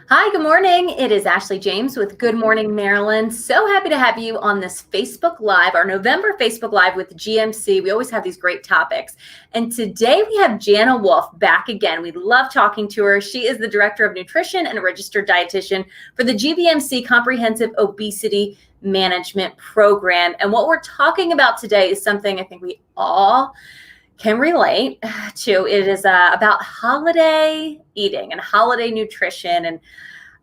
Hi, good morning. It is Ashley James with Good Morning Maryland. So happy to have you on this Facebook Live, our November Facebook Live with GMC. We always have these great topics. And today we have Jana Wolf back again. We love talking to her. She is the Director of Nutrition and a registered dietitian for the GBMC Comprehensive Obesity Management Program. And what we're talking about today is something I think we all can relate to. It is about holiday eating and holiday nutrition. And,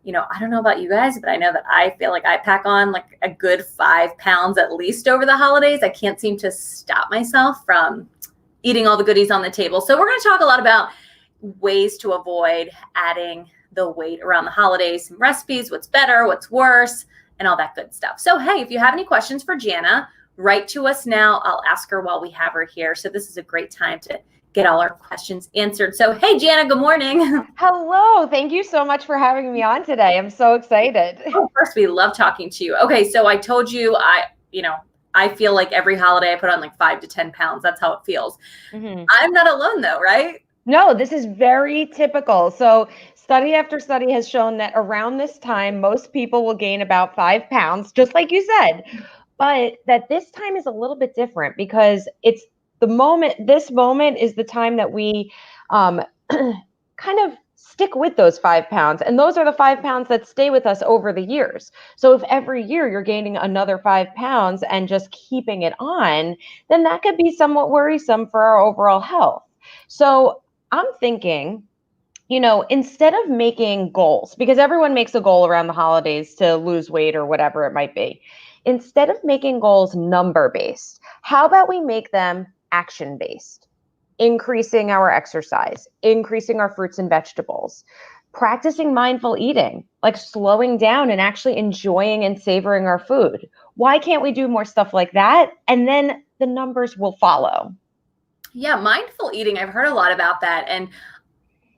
I don't know about you guys, but I know that I feel like I pack on like a good 5 pounds at least over the holidays. I can't seem to stop myself from eating all the goodies on the table. So we're going to talk a lot about ways to avoid adding the weight around the holidays, some recipes, what's better, what's worse, and all that good stuff. So, hey, if you have any questions for Jana, write to us now. I'll ask her while we have her here. So this is a great time to get all our questions answered. So, hey, Jana, good morning. Hello. Thank you so much for having me on today. I'm so excited. Oh, first, we love talking to you. Okay, so I told you I feel like every holiday I put on like 5 to 10 pounds. That's how it feels. Mm-hmm. I'm not alone though, right? No, this is very typical. So study after study has shown that around this time, most people will gain about 5 pounds, just like you said. But that this time is a little bit different because it's this moment is the time that we kind of stick with those 5 pounds. And those are the 5 pounds that stay with us over the years. So if every year you're gaining another 5 pounds and just keeping it on, then that could be somewhat worrisome for our overall health. So I'm thinking, instead of making goals, because everyone makes a goal around the holidays to lose weight or whatever it might be, instead of making goals number-based, how about we make them action-based? Increasing our exercise, increasing our fruits and vegetables, practicing mindful eating, like slowing down and actually enjoying and savoring our food. Why can't we do more stuff like that? And then the numbers will follow. Yeah, mindful eating. I've heard a lot about that. And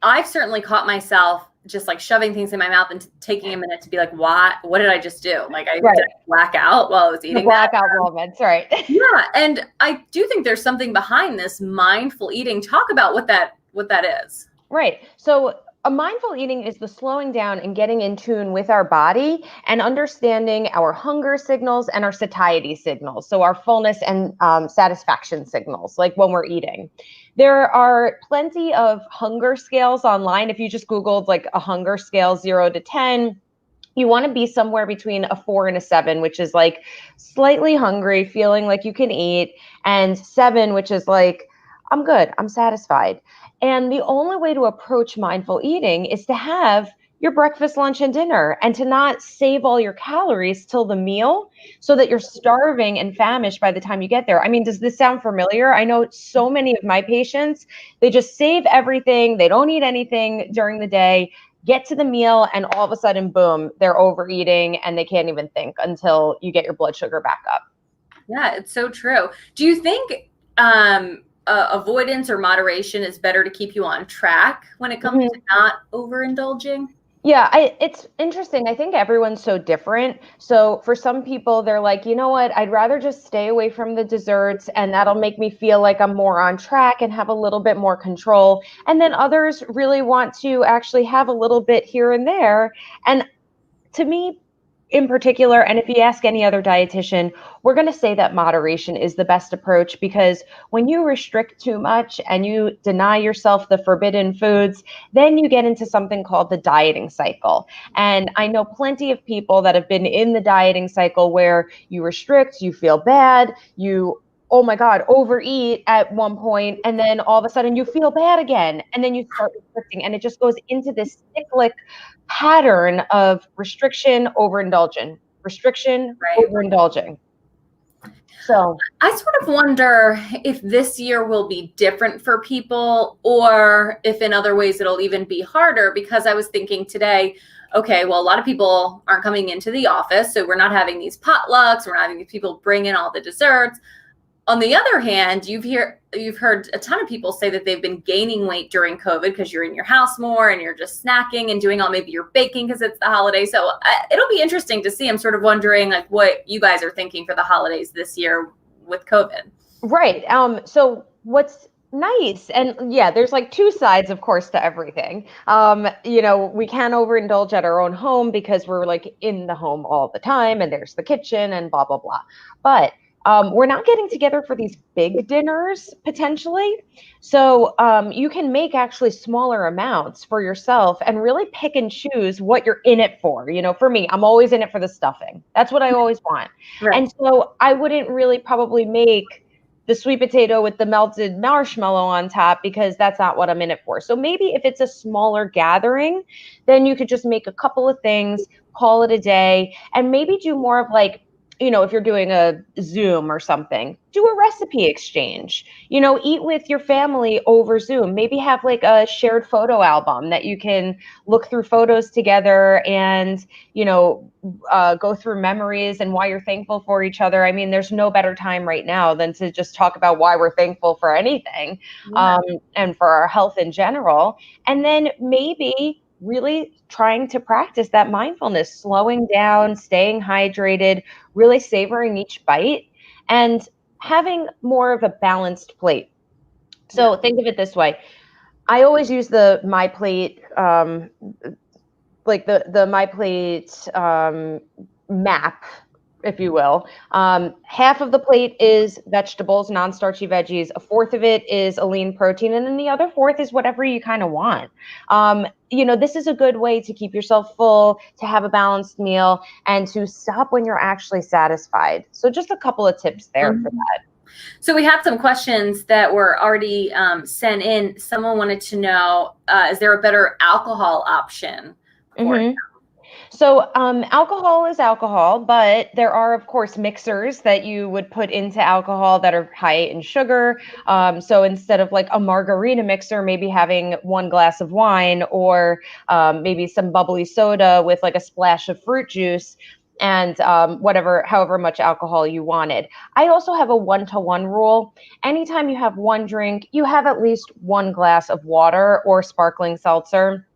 I've certainly caught myself just like shoving things in my mouth and taking a minute to be like, what did I just do? Like I did black out while I was eating. The blackout moments, right? Yeah. And I do think there's something behind this mindful eating. Talk about what that is. Right. So a mindful eating is the slowing down and getting in tune with our body and understanding our hunger signals and our satiety signals. So our fullness and satisfaction signals, like when we're eating. There are plenty of hunger scales online. If you just Googled like a hunger scale 0 to 10, you want to be somewhere between a 4 and a 7, which is like slightly hungry, feeling like you can eat, and 7, which is like, I'm good, I'm satisfied. And the only way to approach mindful eating is to have your breakfast, lunch, and dinner and to not save all your calories till the meal so that you're starving and famished by the time you get there. I mean, does this sound familiar? I know so many of my patients, they just save everything. They don't eat anything during the day, get to the meal, and all of a sudden, boom, they're overeating and they can't even think until you get your blood sugar back up. Yeah, it's so true. Do you think avoidance or moderation is better to keep you on track when it comes to not overindulging? Yeah, it's interesting. I think everyone's so different. So for some people, they're like, you know what, I'd rather just stay away from the desserts and that'll make me feel like I'm more on track and have a little bit more control. And then others really want to actually have a little bit here and there. And to me, in particular, and if you ask any other dietitian, we're going to say that moderation is the best approach, because when you restrict too much and you deny yourself the forbidden foods, then you get into something called the dieting cycle. And I know plenty of people that have been in the dieting cycle where you restrict, you feel bad, you oh my God, overeat at one point, and then all of a sudden you feel bad again, and then you start restricting, and it just goes into this cyclic pattern of restriction, overindulging, restriction, overindulging. So I sort of wonder if this year will be different for people, or if in other ways it'll even be harder, because I was thinking today, okay, well, a lot of people aren't coming into the office, so we're not having these potlucks, we're not having these people bring in all the desserts. On the other hand, you've heard a ton of people say that they've been gaining weight during COVID because you're in your house more and you're just snacking and doing maybe you're baking because it's the holiday. So it'll be interesting to see. I'm sort of wondering like what you guys are thinking for the holidays this year with COVID. Right. So what's Nice. And yeah, there's like two sides, of course, to everything. We can overindulge at our own home because we're like in the home all the time and there's the kitchen and blah, blah, blah. But we're not getting together for these big dinners potentially. So you can make actually smaller amounts for yourself and really pick and choose what you're in it for. For me, I'm always in it for the stuffing. That's what I always want. Right. And so I wouldn't really probably make the sweet potato with the melted marshmallow on top because that's not what I'm in it for. So maybe if it's a smaller gathering, then you could just make a couple of things, call it a day, and maybe do more of like, if you're doing a Zoom or something, do a recipe exchange. Eat with your family over Zoom. Maybe have like a shared photo album that you can look through photos together and, go through memories and why you're thankful for each other. I mean, there's no better time right now than to just talk about why we're thankful for anything, Yeah. and for our health in general. And then maybe really trying to practice that mindfulness, slowing down, staying hydrated, really savoring each bite, and having more of a balanced plate. So think of it this way. I always use the My Plate, like the My Plate map, if you will. Half of the plate is vegetables, non-starchy veggies. A fourth of it is a lean protein, and then the other fourth is whatever you kind of want. This is a good way to keep yourself full, to have a balanced meal, and to stop when you're actually satisfied. So just a couple of tips there for that. So we had some questions that were already sent in. Someone wanted to know, is there a better alcohol option for it? So alcohol is alcohol, but there are, of course, mixers that you would put into alcohol that are high in sugar. So instead of like a margarita mixer, maybe having one glass of wine or maybe some bubbly soda with like a splash of fruit juice and however much alcohol you wanted. I also have a 1-to-1 rule. Anytime you have one drink, you have at least one glass of water or sparkling seltzer,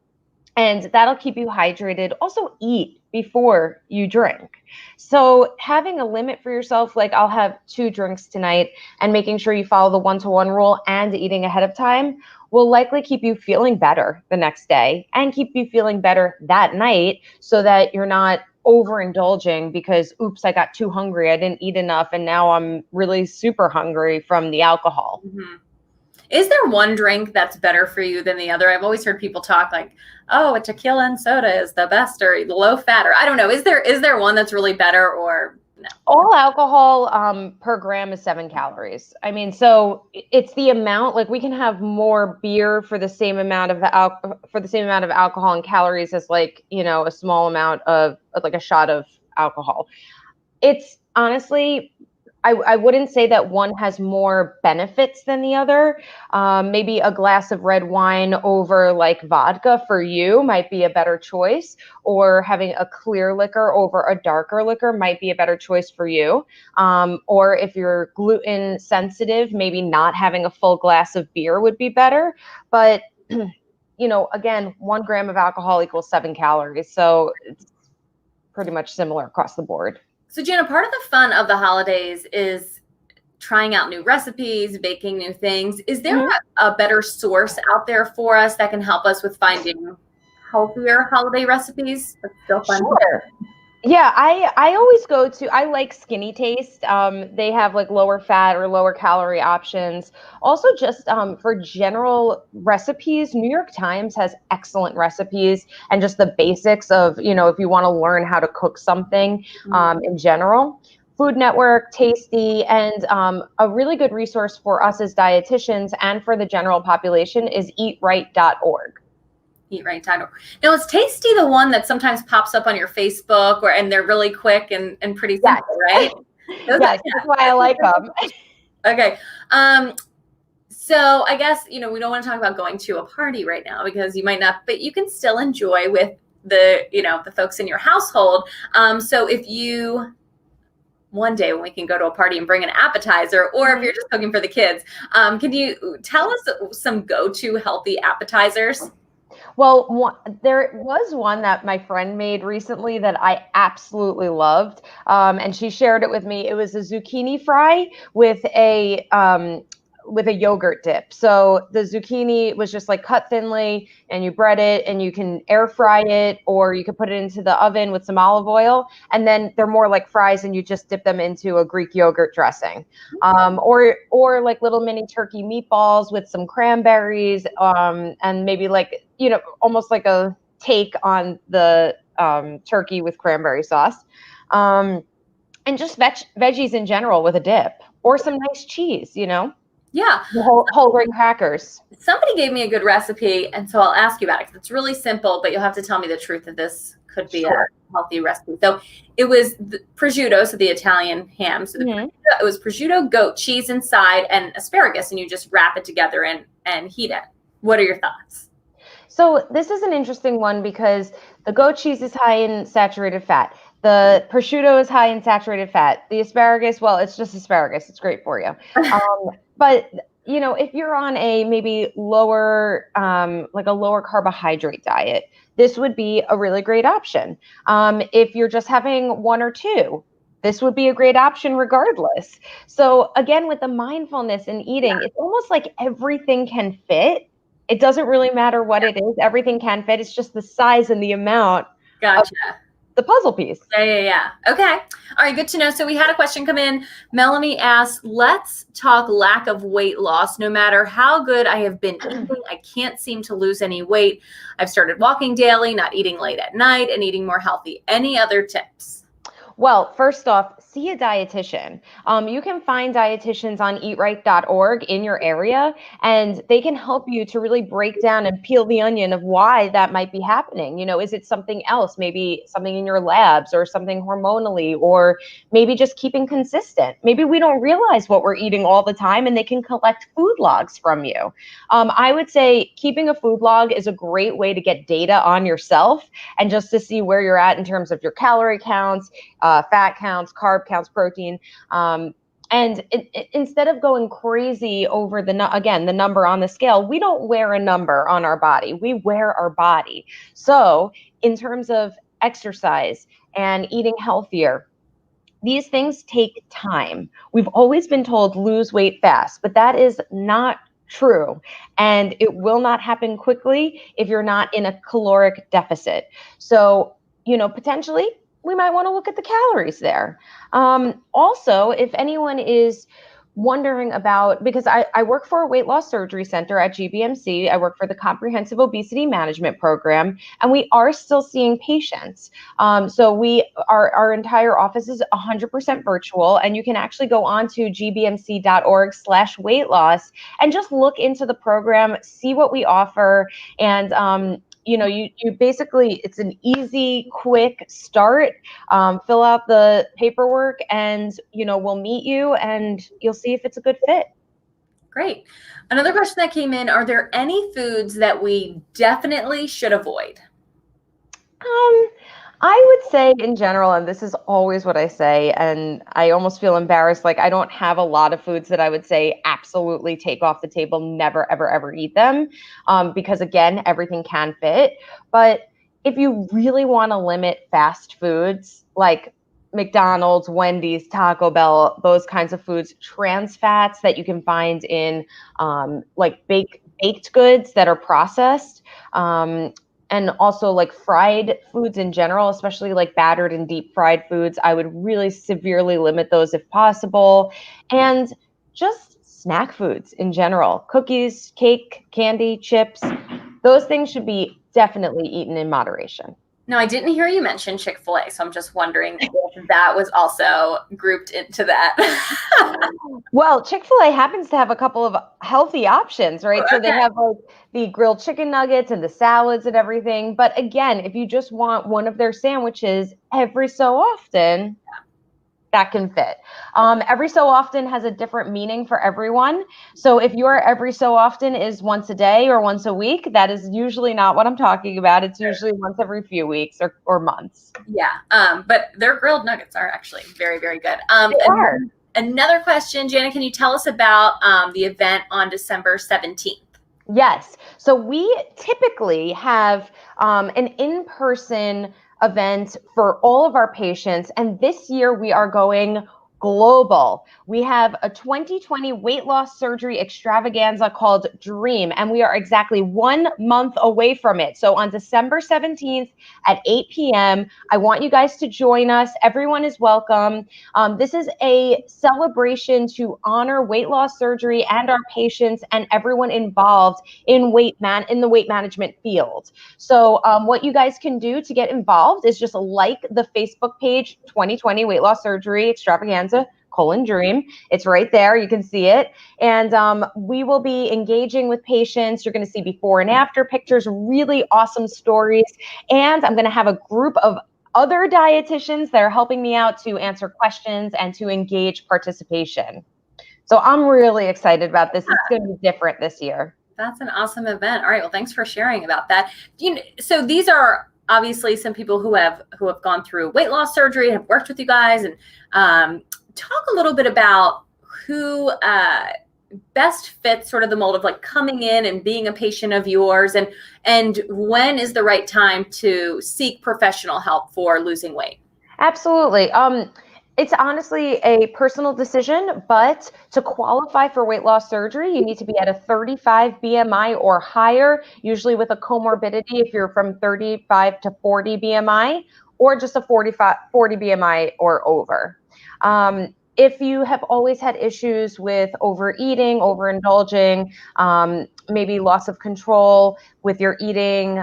and that'll keep you hydrated. Also eat before you drink. So having a limit for yourself, like I'll have 2 drinks tonight, and making sure you follow the 1-to-1 rule and eating ahead of time will likely keep you feeling better the next day and keep you feeling better that night, so that you're not overindulging because, oops, I got too hungry, I didn't eat enough, and now I'm really super hungry from the alcohol. Mm-hmm. Is there one drink that's better for you than the other? I've always heard people talk like, oh, a tequila and soda is the best, or the low fat, or I don't know. Is there one that's really better, or no? All alcohol per gram is 7 calories. I mean, so it's the amount. Like we can have more beer for the same amount of alcohol and calories as like a small amount of like a shot of alcohol. It's honestly, I wouldn't say that one has more benefits than the other. Maybe a glass of red wine over like vodka for you might be a better choice, or having a clear liquor over a darker liquor might be a better choice for you. Or if you're gluten sensitive, maybe not having a full glass of beer would be better. But again, 1 gram of alcohol equals 7 calories. So it's pretty much similar across the board. So Jana, part of the fun of the holidays is trying out new recipes, baking new things. Is there a better source out there for us that can help us with finding healthier holiday recipes? That's still fun. Sure. Yeah, I always go to, I like Skinny Taste. They have like lower fat or lower calorie options. Also, just for general recipes, New York Times has excellent recipes, and just the basics of, if you want to learn how to cook something in general. Food Network, Tasty, and a really good resource for us as dietitians and for the general population is eatright.org. Eatright.org. Now, is Tasty the one that sometimes pops up on your Facebook, and they're really quick and pretty simple, right? Yes, that's why I like them. Okay. So I guess, we don't want to talk about going to a party right now because you might not, but you can still enjoy with the folks in your household. So if you, one day when we can go to a party and bring an appetizer, or if you're just cooking for the kids, can you tell us some go-to healthy appetizers? Well, there was one that my friend made recently that I absolutely loved, and she shared it with me. It was a zucchini fry with a with a yogurt dip. So the zucchini was just like cut thinly, and you bread it, and you can air fry it, or you could put it into the oven with some olive oil, and then they're more like fries, and you just dip them into a Greek yogurt dressing. Or like little mini turkey meatballs with some cranberries, and maybe like, almost like a take on the turkey with cranberry sauce. And just veggies in general with a dip, or some nice cheese, Yeah. Whole grain crackers. Somebody gave me a good recipe, and so I'll ask you about it because it's really simple, but you'll have to tell me the truth that this could be a healthy recipe. So it was the prosciutto, so the Italian ham. So it was prosciutto, goat cheese inside, and asparagus, and you just wrap it together and heat it. What are your thoughts? So this is an interesting one because the goat cheese is high in saturated fat. The prosciutto is high in saturated fat. The asparagus, well, it's just asparagus. It's great for you. But if you're on a maybe lower, like a lower carbohydrate diet, this would be a really great option. If you're just having one or two, this would be a great option regardless. So again, with the mindfulness and eating, it's almost like everything can fit. It doesn't really matter what it is. Everything can fit. It's just the size and the amount. Gotcha. The puzzle piece. Yeah. Okay. All right. Good to know. So we had a question come in. Melanie asked, let's talk lack of weight loss. No matter how good I have been eating, I can't seem to lose any weight. I've started walking daily, not eating late at night, and eating more healthy. Any other tips? Well, first off, see a dietitian. You can find dietitians on eatright.org in your area, and they can help you to really break down and peel the onion of why that might be happening. Is it something else, maybe something in your labs or something hormonally, or maybe just keeping consistent. Maybe we don't realize what we're eating all the time, and they can collect food logs from you. I would say keeping a food log is a great way to get data on yourself and just to see where you're at in terms of your calorie counts, fat counts, carb counts, protein. And instead of going crazy over the number on the scale, we don't wear a number on our body. We wear our body. So in terms of exercise and eating healthier, these things take time. We've always been told lose weight fast, but that is not true. And it will not happen quickly if you're not in a caloric deficit. So, potentially, we might want to look at the calories there. Also, if anyone is wondering about, because I work for a weight loss surgery center at GBMC, I work for the Comprehensive Obesity Management Program, and we are still seeing patients. So our entire office is 100% virtual, and you can actually go on to gbmc.org/weight loss and just look into the program, see what we offer, and you basically, it's an easy, quick start. Fill out the paperwork, and we'll meet you, and you'll see if it's a good fit. Great. Another question that came in: are there any foods that we definitely should avoid? I would say in general, and this is always what I say, and I almost feel embarrassed, like I don't have a lot of foods that I would say absolutely take off the table, never, ever, ever eat them, because again, everything can fit. But if you really want to limit fast foods like McDonald's, Wendy's, Taco Bell, those kinds of foods, trans fats that you can find in like baked goods that are processed, and also like fried foods in general, especially like battered and deep fried foods, I would really severely limit those if possible. And just snack foods in general, cookies, cake, candy, chips, those things should be definitely eaten in moderation. No, I didn't hear you mention Chick-fil-A, so I'm just wondering if that was also grouped into that. Well, Chick-fil-A happens to have a couple of healthy options, right? Okay. So they have like the grilled chicken nuggets and the salads and everything. But again, if you just want one of their sandwiches every so often, that can fit. Every so often has a different meaning for everyone. So if your every so often is once a day or once a week, that is usually not what I'm talking about. It's usually once every few weeks or months. Yeah. But their grilled nuggets are actually very, very good. They are. Another question, Jana, can you tell us about the event on December 17th? Yes. So we typically have an in-person event for all of our patients. And this year we are going global. We have a 2020 weight loss surgery extravaganza called Dream, and we are exactly 1 month away from it. So on December 17th at 8 p.m., I want you guys to join us. Everyone is welcome. This is a celebration to honor weight loss surgery and our patients and everyone involved in the weight management field. So what you guys can do to get involved is just like the Facebook page 2020 Weight Loss Surgery Extravaganza Dream. It's right there. You can see it. And we will be engaging with patients. You're going to see before and after pictures, really awesome stories. And I'm going to have a group of other dietitians that are helping me out to answer questions and to engage participation. So I'm really excited about this. It's going to be different this year. That's an awesome event. All right. Well, thanks for sharing about that. So these are obviously some people who have gone through weight loss surgery, have worked with you guys, and talk a little bit about who best fits sort of the mold of like coming in and being a patient of yours, and when is the right time to seek professional help for losing weight? Absolutely. It's honestly a personal decision, but to qualify for weight loss surgery, you need to be at a 35 BMI or higher, usually with a comorbidity if you're from 35 to 40 BMI, or just a 40 BMI or over. If you have always had issues with overeating, overindulging, maybe loss of control with your eating,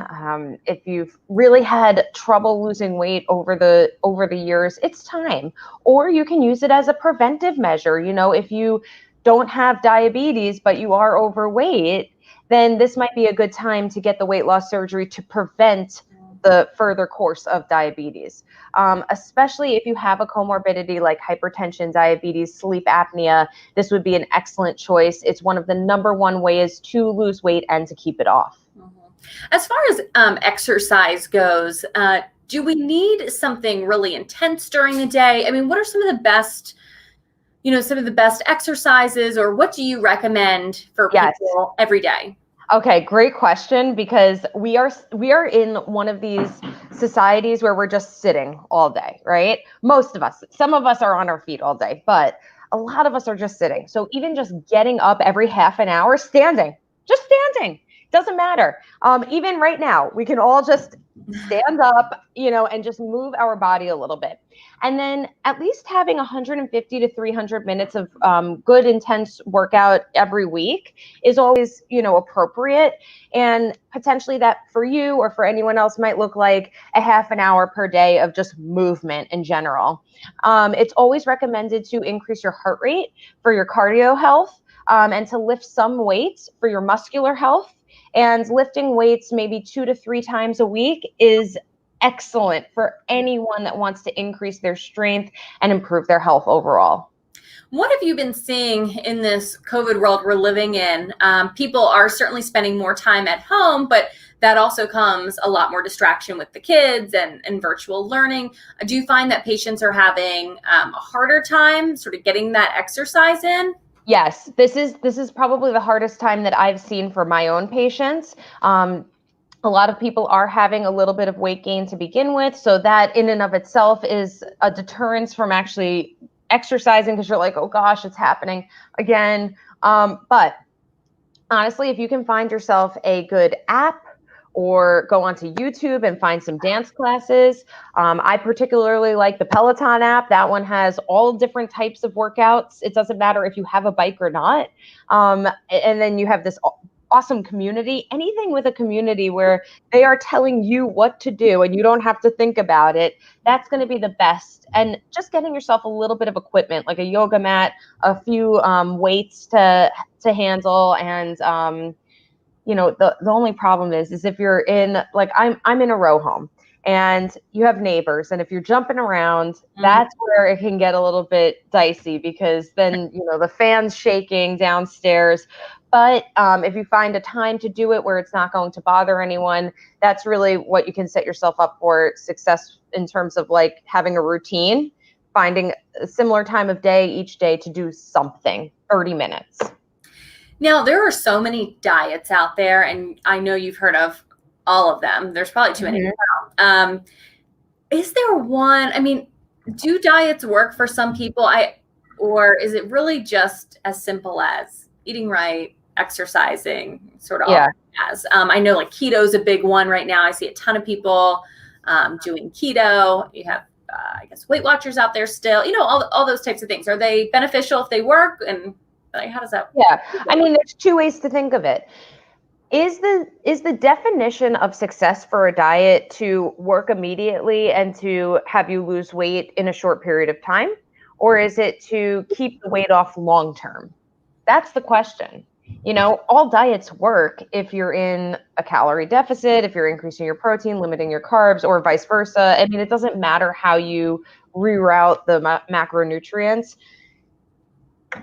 if you've really had trouble losing weight over the years, it's time. Or you can use it as a preventive measure. If you don't have diabetes, but you are overweight, then this might be a good time to get the weight loss surgery to prevent the further course of diabetes, especially if you have a comorbidity like hypertension, diabetes, sleep apnea. This would be an excellent choice. It's one of the number one ways to lose weight and to keep it off. As far as exercise goes, do we need something really intense during the day? I mean, what are some of the best exercises, or what do you recommend for people every day? Okay, great question, because we are in one of these societies where we're just sitting all day, right? Most of us. Some of us are on our feet all day, but a lot of us are just sitting. So even just getting up every half an hour, standing, doesn't matter. Even right now, we can all just stand up, and just move our body a little bit. And then at least having 150 to 300 minutes of good, intense workout every week is always, appropriate. And potentially that for you or for anyone else might look like a half an hour per day of just movement in general. It's always recommended to increase your heart rate for your cardio health, and to lift some weights for your muscular health. And lifting weights maybe 2 to 3 times a week is excellent for anyone that wants to increase their strength and improve their health overall. What have you been seeing in this COVID world we're living in? People are certainly spending more time at home, but that also comes a lot more distraction with the kids and virtual learning. Do you find that patients are having a harder time sort of getting that exercise in? Yes, this is probably the hardest time that I've seen for my own patients. A lot of people are having a little bit of weight gain to begin with, so that in and of itself is a deterrence from actually exercising, because you're like, oh gosh, it's happening again. But honestly, if you can find yourself a good app, or go onto YouTube and find some dance classes. I particularly like the Peloton app. That one has all different types of workouts. It doesn't matter if you have a bike or not. And then you have this awesome community. Anything with a community where they are telling you what to do and you don't have to think about it, that's going to be the best. And just getting yourself a little bit of equipment, like a yoga mat, a few weights to handle, and the only problem is if you're in, like, I'm in a row home and you have neighbors, and if you're jumping around, that's where it can get a little bit dicey, because then the fan's shaking downstairs. But if you find a time to do it where it's not going to bother anyone, that's really what you can set yourself up for success in terms of like having a routine, finding a similar time of day each day to do something, 30 minutes. Now, there are so many diets out there, and I know you've heard of all of them. There's probably too many. Is there one? I mean, do diets work for some people? or is it really just as simple as eating right, exercising, sort of Yeah. all as? I know like keto is a big one right now. I see a ton of people doing keto. You have, I guess, Weight Watchers out there still, all those types of things. Are they beneficial if they work? And like, how does that? Yeah. I mean, there's two ways to think of it. Is the definition of success for a diet to work immediately and to have you lose weight in a short period of time? Or is it to keep the weight off long term? That's the question. All diets work if you're in a calorie deficit, if you're increasing your protein, limiting your carbs, or vice versa. I mean, it doesn't matter how you reroute the macronutrients.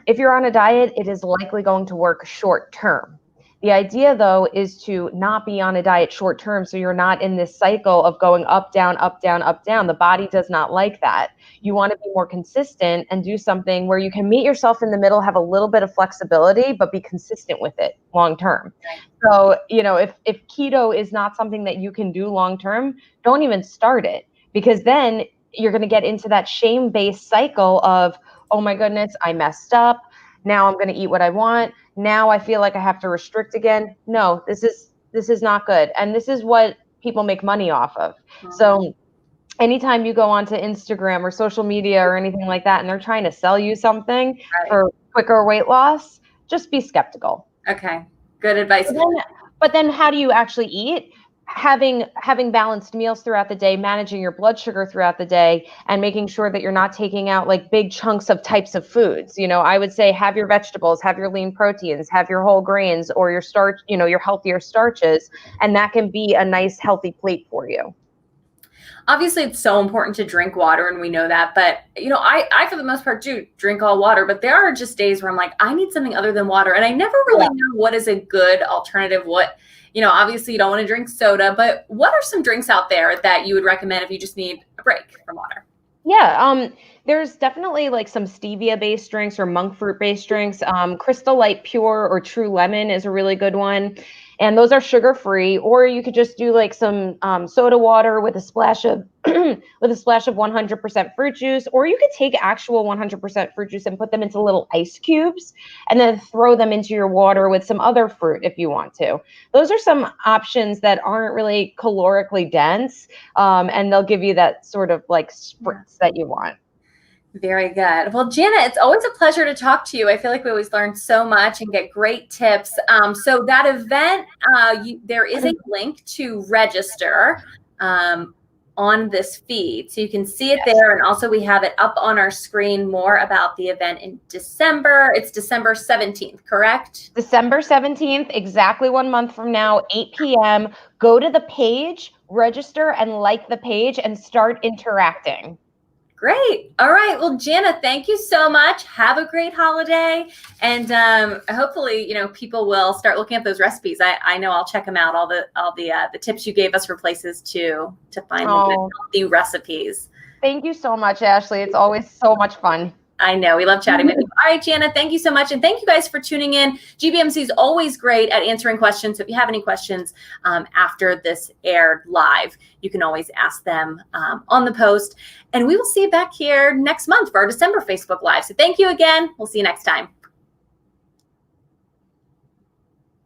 If you're on a diet, it is likely going to work short term. The idea, though, is to not be on a diet short term, so you're not in this cycle of going up, down, up, down, up, down. The body does not like that. You want to be more consistent and do something where you can meet yourself in the middle, have a little bit of flexibility, but be consistent with it long term. So, if keto is not something that you can do long term, don't even start it, because then you're going to get into that shame-based cycle of, oh my goodness, I messed up. Now I'm going to eat what I want. Now I feel like I have to restrict again. No, this is not good. And this is what people make money off of. Mm-hmm. So anytime you go onto Instagram or social media or anything like that, and they're trying to sell you something for quicker weight loss, just be skeptical. Okay. Good advice. But then how do you actually eat? Having balanced meals throughout the day, managing your blood sugar throughout the day, and making sure that you're not taking out like big chunks of types of foods. I would say have your vegetables, have your lean proteins, have your whole grains or your starch, your healthier starches, and that can be a nice healthy plate for you. Obviously, it's so important to drink water, and we know that. But, I for the most part, do drink all water. But there are just days where I'm like, I need something other than water. And I never really know what is a good alternative. Obviously, you don't want to drink soda. But what are some drinks out there that you would recommend if you just need a break from water? Yeah, there's definitely like some stevia-based drinks or monk fruit-based drinks. Crystal Light Pure or True Lemon is a really good one. And those are sugar-free, or you could just do like some soda water with a splash of 100% fruit juice, or you could take actual 100% fruit juice and put them into little ice cubes and then throw them into your water with some other fruit if you want to. Those are some options that aren't really calorically dense, and they'll give you that sort of like spritz that you want. Very good. Well, Jana, it's always a pleasure to talk to you. I feel like we always learn so much and get great tips. So that event, there is a link to register on this feed. So you can see it there. And also we have it up on our screen more about the event in December. It's December 17th, correct? December 17th, exactly 1 month from now, 8 p.m. Go to the page, register and like the page and start interacting. Great. All right. Well, Jana, thank you so much. Have a great holiday. And hopefully, people will start looking at those recipes. I know I'll check them out. All the tips you gave us for places to find healthy recipes. Thank you so much, Ashley. It's always so much fun. I know. We love chatting with you. All right, Jana, thank you so much. And thank you guys for tuning in. GBMC is always great at answering questions. So if you have any questions after this aired live, you can always ask them on the post. And we will see you back here next month for our December Facebook Live. So thank you again. We'll see you next time.